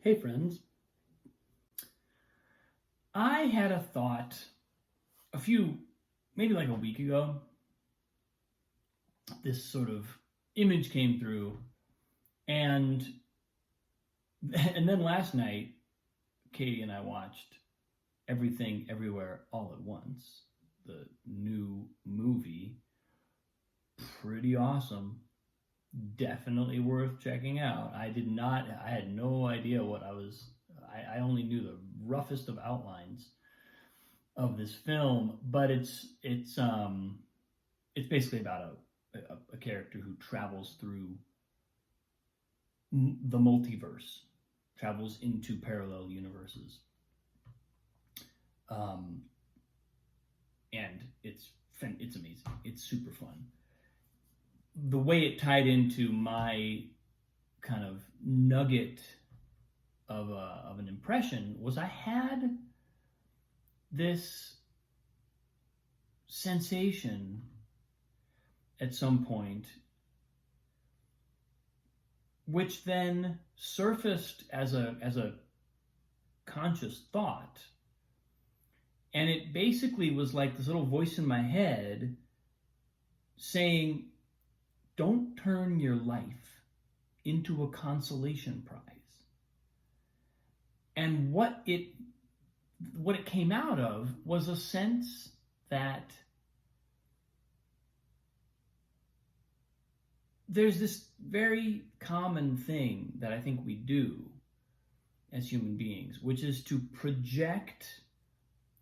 Hey friends, I had a thought maybe like a week ago. This sort of image came through, and then last night, Katie and I watched Everything Everywhere All at Once, the new movie. Pretty awesome. Definitely worth checking out. I had no idea what I only knew the roughest of outlines of this film, but it's basically about a character who travels through the multiverse, travels into parallel universes, and it's amazing. It's super fun. The way it tied into my kind of nugget of an impression was I had this sensation at some point, which then surfaced as a conscious thought, and it basically was like this little voice in my head saying, don't turn your life into a consolation prize. And what it came out of was a sense that there's this very common thing that I think we do as human beings, which is to project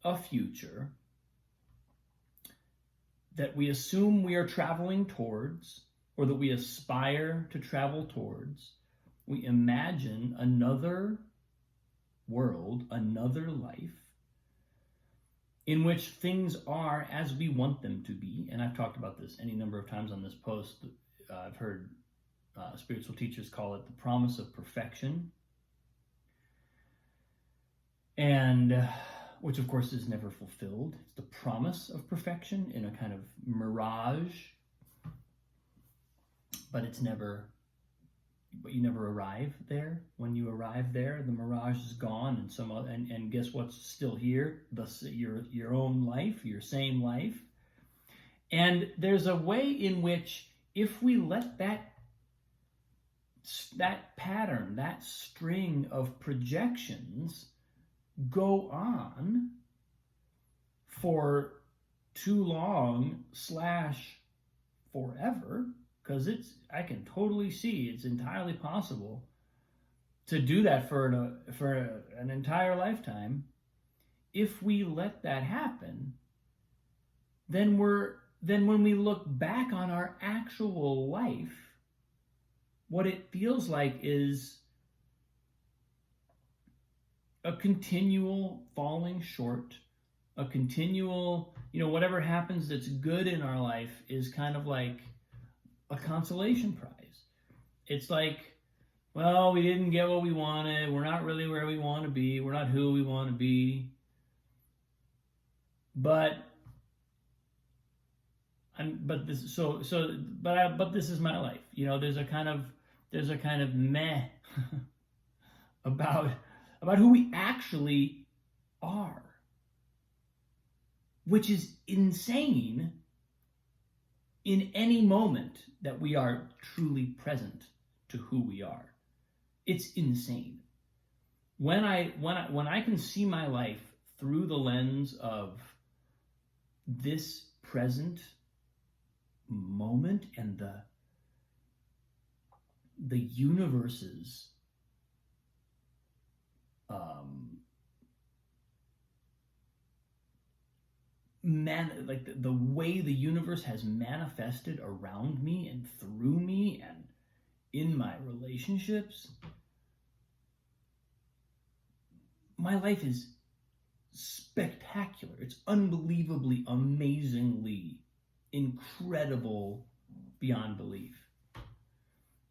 a future that we assume we are traveling towards, or that we aspire to travel towards. We imagine another world, another life, in which things are as we want them to be. And I've talked about this any number of times on this post. I've heard spiritual teachers call it the promise of perfection, and which of course is never fulfilled. It's the promise of perfection in a kind of mirage, but you never arrive there. When you arrive there, the mirage is gone, and guess what's still here? Your own life, your same life. And there's a way in which, if we let that pattern, that string of projections go on for too long / forever, because I can totally see it's entirely possible to do that for an entire lifetime. If we let that happen, then when we look back on our actual life, what it feels like is a continual falling short, a continual, whatever happens that's good in our life is kind of like a consolation prize. It's like, well, we didn't get what we wanted. We're not really where we want to be. We're not who we want to be. But this is my life. There's a kind of meh about who we actually are, which is insane in any moment that we are truly present to who we are. It's insane. When I can see my life through the lens of this present moment and the universe's the way the universe has manifested around me and through me and in my relationships, my life is spectacular. It's unbelievably, amazingly incredible beyond belief.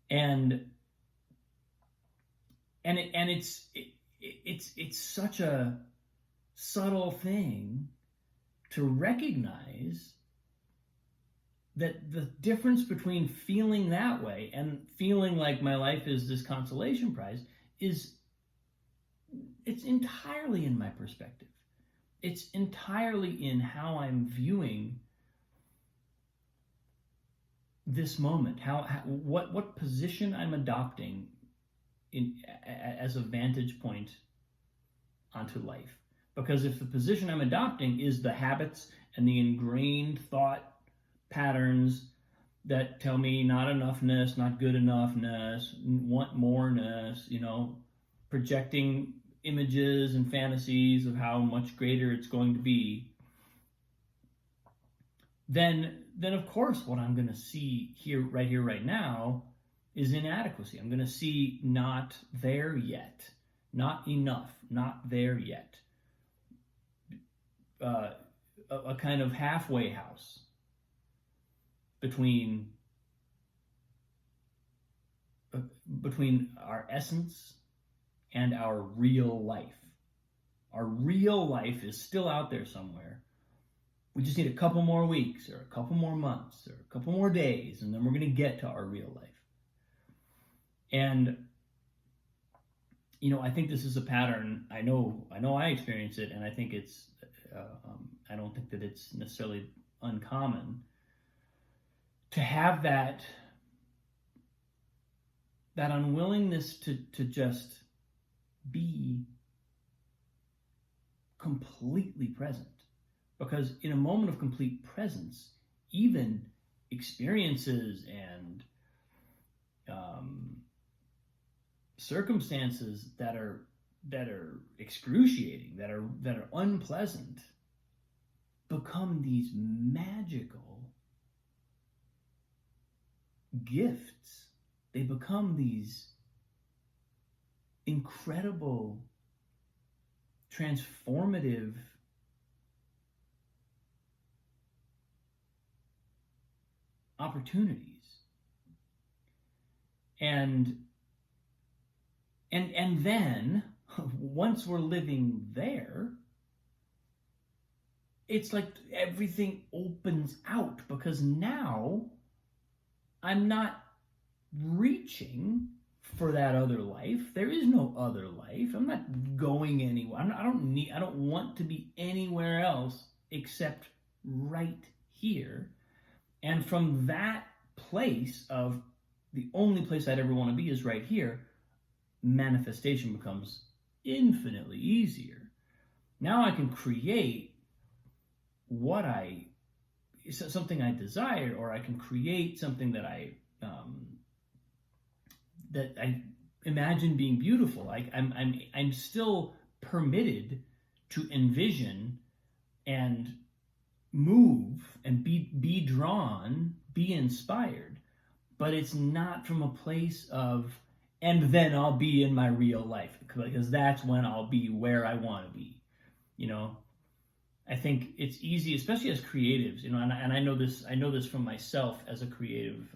And it's such a subtle thing to recognize that the difference between feeling that way and feeling like my life is this consolation prize is it's entirely in my perspective. It's entirely in how I'm viewing this moment, what position I'm adopting as a vantage point onto life. Because if the position I'm adopting is the habits and the ingrained thought patterns that tell me not enoughness, not good enoughness, want moreness, projecting images and fantasies of how much greater it's going to be, then of course what I'm going to see here, right now, is inadequacy. I'm going to see not there yet, not enough, not there yet. A kind of halfway house between our essence and our real life. Our real life is still out there somewhere. We just need a couple more weeks or a couple more months or a couple more days, and then we're going to get to our real life. And I think this is a pattern. I know I experience it, and I think it's I don't think that it's necessarily uncommon to have that unwillingness to just be completely present. Because in a moment of complete presence, even experiences and circumstances that are excruciating, that are unpleasant, become these magical gifts. They become these incredible, transformative opportunities. And then once we're living there, it's like everything opens out, because now I'm not reaching for that other life. There is no other life. I'm not going anywhere. I don't want to be anywhere else except right here. And from that place of the only place I'd ever want to be is right here, manifestation becomes infinitely easier. Now I can create something I desire, or I can create something that I imagine being beautiful. I'm still permitted to envision and move and be drawn, be inspired, but it's not from a place of, and then I'll be in my real life, because that's when I'll be where I want to be. I think it's easy, especially as creatives, and I know this from myself as a creative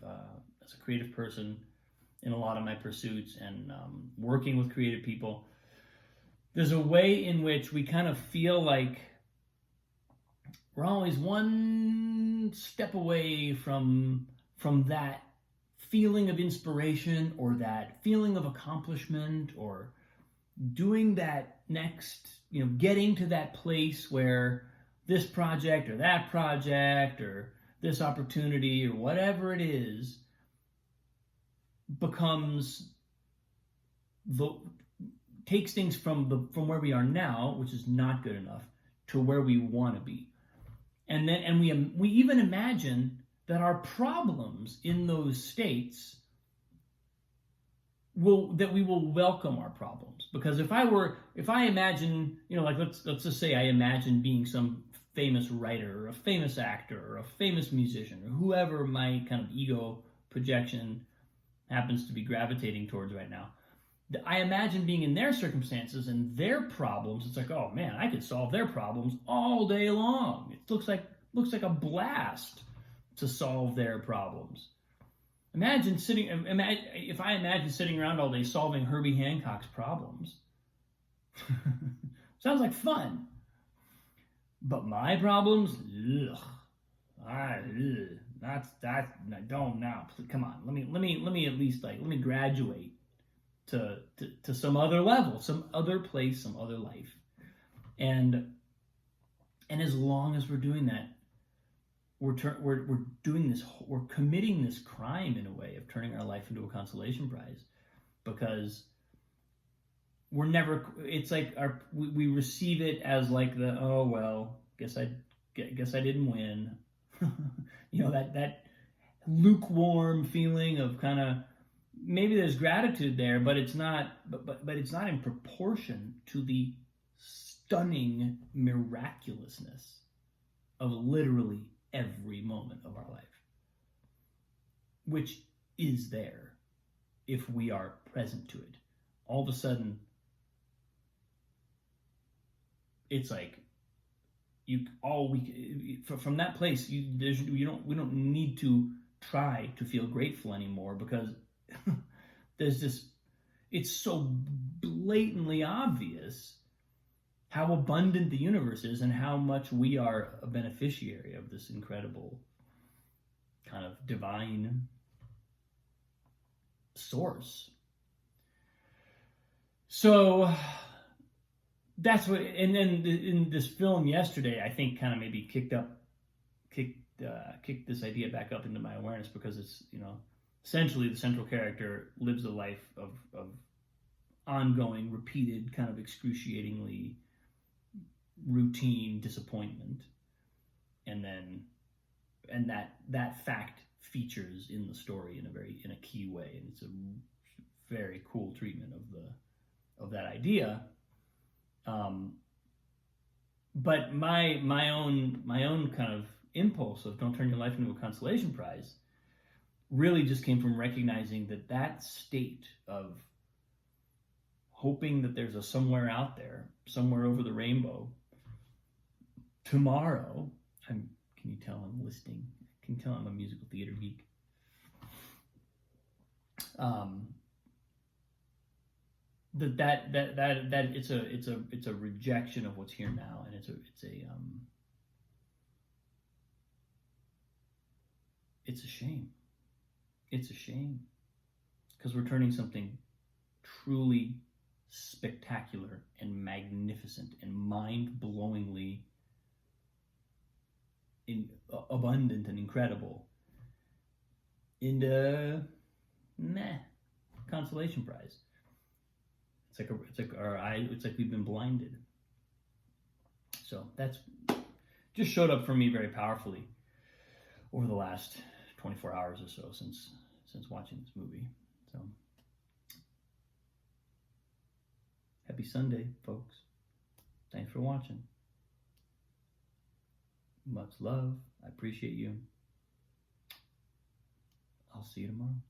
person in a lot of my pursuits, and working with creative people. There's a way in which we kind of feel like we're always one step away from that feeling of inspiration, or that feeling of accomplishment, or doing that next, getting to that place where this project or that project or this opportunity or whatever it is takes things from where we are now, which is not good enough, to where we want to be. And we even imagine that our problems in those states that we will welcome our problems. Because if I imagine, like let's just say I imagine being some famous writer or a famous actor or a famous musician or whoever my kind of ego projection happens to be gravitating towards right now. I imagine being in their circumstances and their problems. It's like, oh man, I could solve their problems all day long. It looks like a blast to solve their problems. If I imagine sitting around all day solving Herbie Hancock's problems. Sounds like fun. But my problems, that's don't now. Come on, let me at least let me graduate to some other level, some other place, some other life. And as long as we're doing that, we're doing this, we're committing this crime in a way of turning our life into a consolation prize, because we're never, it's like we receive it as like the, oh well, guess I didn't win. You know, that lukewarm feeling of kind of, maybe there's gratitude there, but it's not, but it's not in proportion to the stunning miraculousness of literally every moment of our life, which is there if we are present to it. All of a sudden, it's like from that place, we don't need to try to feel grateful anymore, because there's this, it's so blatantly obvious how abundant the universe is and how much we are a beneficiary of this incredible kind of divine source. So that's what, and then in this film yesterday, I think kind of maybe kicked this idea back up into my awareness, because it's, you know, essentially the central character lives a life of ongoing, repeated, kind of excruciatingly routine disappointment, and that fact features in the story in a key way, and it's a very cool treatment of that idea. But my own kind of impulse of don't turn your life into a consolation prize really just came from recognizing that state of hoping that there's a somewhere out there, somewhere over the rainbow, tomorrow. Can you tell I'm listening? Can you tell I'm a musical theater geek? That it's a rejection of what's here now, and it's a shame. It's a shame, because we're turning something truly spectacular and magnificent and mind-blowingly abundant and incredible into consolation prize. It's like we've been blinded. So that's just showed up for me very powerfully over the last 24 hours or so since watching this movie. So happy Sunday, folks. Thanks for watching. Much love. I appreciate you. I'll see you tomorrow.